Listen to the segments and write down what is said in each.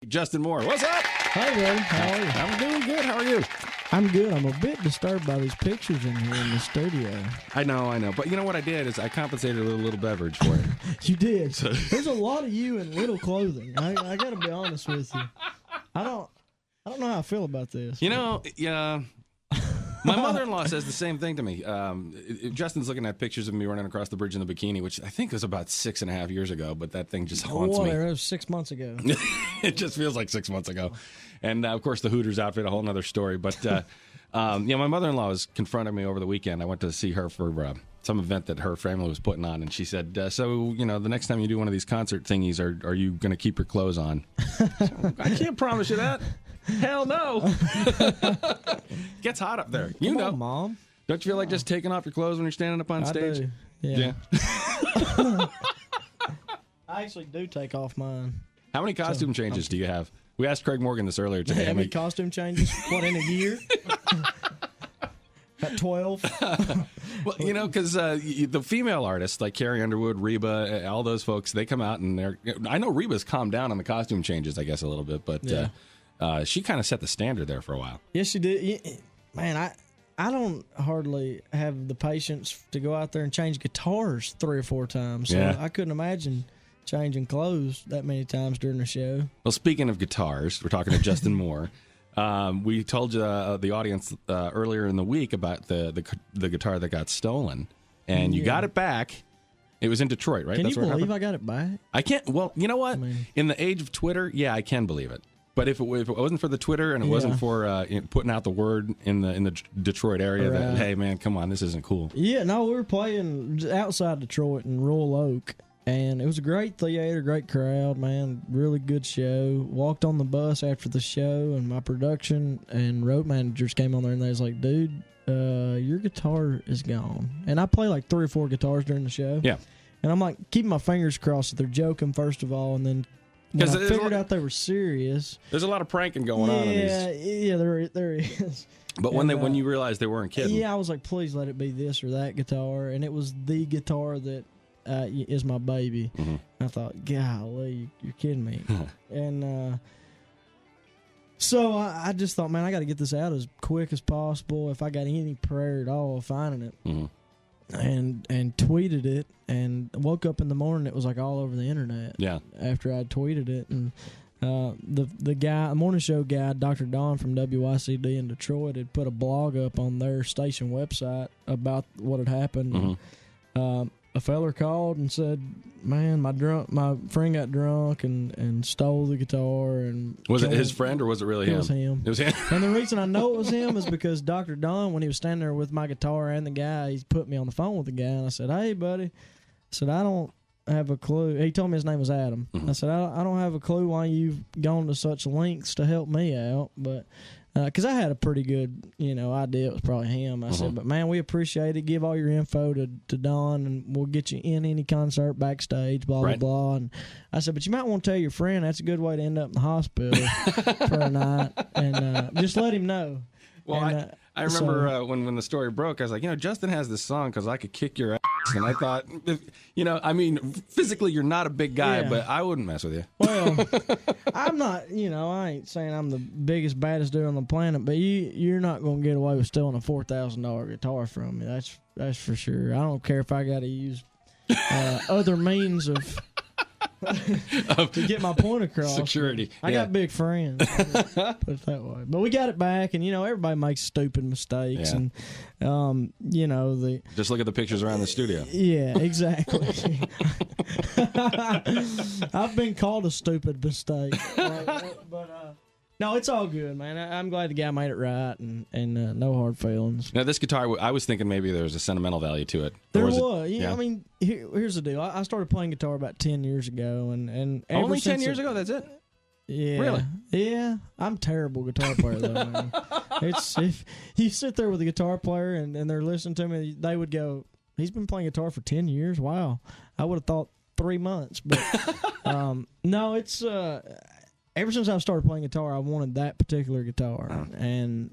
Justin Moore, what's up? Hi, buddy. How are you? I'm doing good. How are you? I'm good. I'm a bit disturbed by these pictures in here in the studio. I know. But you know what I did is I compensated with a little beverage for it. You did. There's a lot of you in little clothing. I got to be honest with you. I don't know how I feel about this. You know, yeah. My mother-in-law says the same thing to me. Justin's looking at pictures of me running across the bridge in the bikini, which I think was about 6.5 years ago, but that thing just haunts me. It was 6 months ago. It just feels like 6 months ago. And, of course, the Hooters outfit, a whole other story. But, my mother-in-law was confronting me over the weekend. I went to see her for some event that her family was putting on, and she said, the next time you do one of these concert thingies, are you going to keep your clothes on? I can't promise you that. Hell no. Gets hot up there. You know, Mom. Don't you feel like just taking off your clothes when you're standing up on stage? I do. Yeah. I actually do take off mine. How many costume changes do you have? We asked Craig Morgan this earlier today. How many costume changes? What, in a year? At 12? Well, because the female artists like Carrie Underwood, Reba, all those folks, they come out and I know Reba's calmed down on the costume changes, I guess, a little bit, but she kind of set the standard there for a while. Yes, she did. Man, I don't hardly have the patience to go out there and change guitars 3 or 4 times. So I couldn't imagine changing clothes that many times during the show. Well, speaking of guitars, we're talking to Justin Moore. We told you, the audience earlier in the week about the guitar that got stolen, and you got it back. It was in Detroit, right? Can you believe I got it back? I can't. Well, you know what? In the age of Twitter, I can believe it. But if it wasn't for the Twitter and it wasn't for putting out the word in the Detroit area that, hey, man, come on, this isn't cool. Yeah, no, we were playing outside Detroit in Royal Oak, and it was a great theater, great crowd, man, really good show. Walked on the bus after the show, and my production and road managers came on there, and they was like, dude, your guitar is gone. And I play like 3 or 4 guitars during the show. Yeah. And I'm like, keeping my fingers crossed that they're joking, first of all, and then when I figured out they were serious. There's a lot of pranking going on. Yeah, there is. But when you realized they weren't kidding. Yeah, I was like, please let it be this or that guitar. And it was the guitar that is my baby. Mm-hmm. I thought, golly, you're kidding me. And so I just thought, man, I got to get this out as quick as possible. If I got any prayer at all of finding it. Mm-hmm. And tweeted it, and woke up in the morning, it was like all over the internet. Yeah. After I tweeted it, and the guy, a morning show guy, Dr. Don from WYCD in Detroit, had put a blog up on their station website about what had happened. Mm-hmm. A feller called and said, man, my friend got drunk and stole the guitar. And was it his friend or was it really him? It was him. It was him. And the reason I know it was him is because Dr. Don, when he was standing there with my guitar and the guy, he put me on the phone with the guy, and I said, hey, buddy. I said, I don't have a clue. He told me his name was Adam. Mm-hmm. I said, I don't have a clue why you've gone to such lengths to help me out, but because I had a pretty good, idea it was probably him. I said, but man, we appreciate it. Give all your info to Don, and we'll get you in any concert backstage, blah, blah, blah. And I said, but you might want to tell your friend that's a good way to end up in the hospital for a night, and just let him know. Well, and, I remember when the story broke, I was like, Justin has this song because I could kick your ass. And I thought, physically you're not a big guy, but I wouldn't mess with you. Well, I'm not, I ain't saying I'm the biggest, baddest dude on the planet, but you're not going to get away with stealing a $4,000 guitar from me. That's for sure. I don't care if I got to use other means of to get my point across. Security. I got big friends. Put it that way. But we got it back, and everybody makes stupid mistakes, and just look at the pictures around the studio. Yeah, exactly. I've been called a stupid mistake, but no, it's all good, man. I'm glad the guy made it right, and no hard feelings. Now, this guitar, I was thinking maybe there was a sentimental value to it. There was. I mean, here's the deal. I started playing guitar about 10 years ago, and only 10 years ago. That's it. Yeah. Really? Yeah. I'm a terrible guitar player, though, man. It's if you sit there with a guitar player and they're listening to me, they would go, he's been playing guitar for 10 years? Wow. I would have thought 3 months. But no, it's ever since I started playing guitar, I wanted that particular guitar. And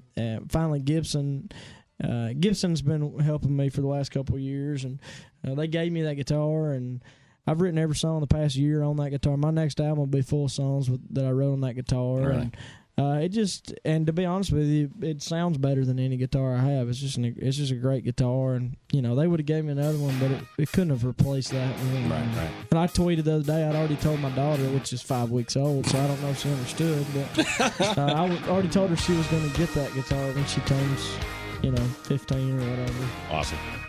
finally Gibson's been helping me for the last couple of years, and they gave me that guitar, and I've written every song the past year on that guitar. My next album will be full of songs that I wrote on that guitar. Really? And to be honest with you, it sounds better than any guitar I have. It's just a great guitar, and they would have gave me another one, but it couldn't have replaced that one. Right. And I tweeted the other day, I'd already told my daughter, which is 5 weeks old, so I don't know if she understood, but I already told her she was going to get that guitar when she turns, 15 or whatever. Awesome.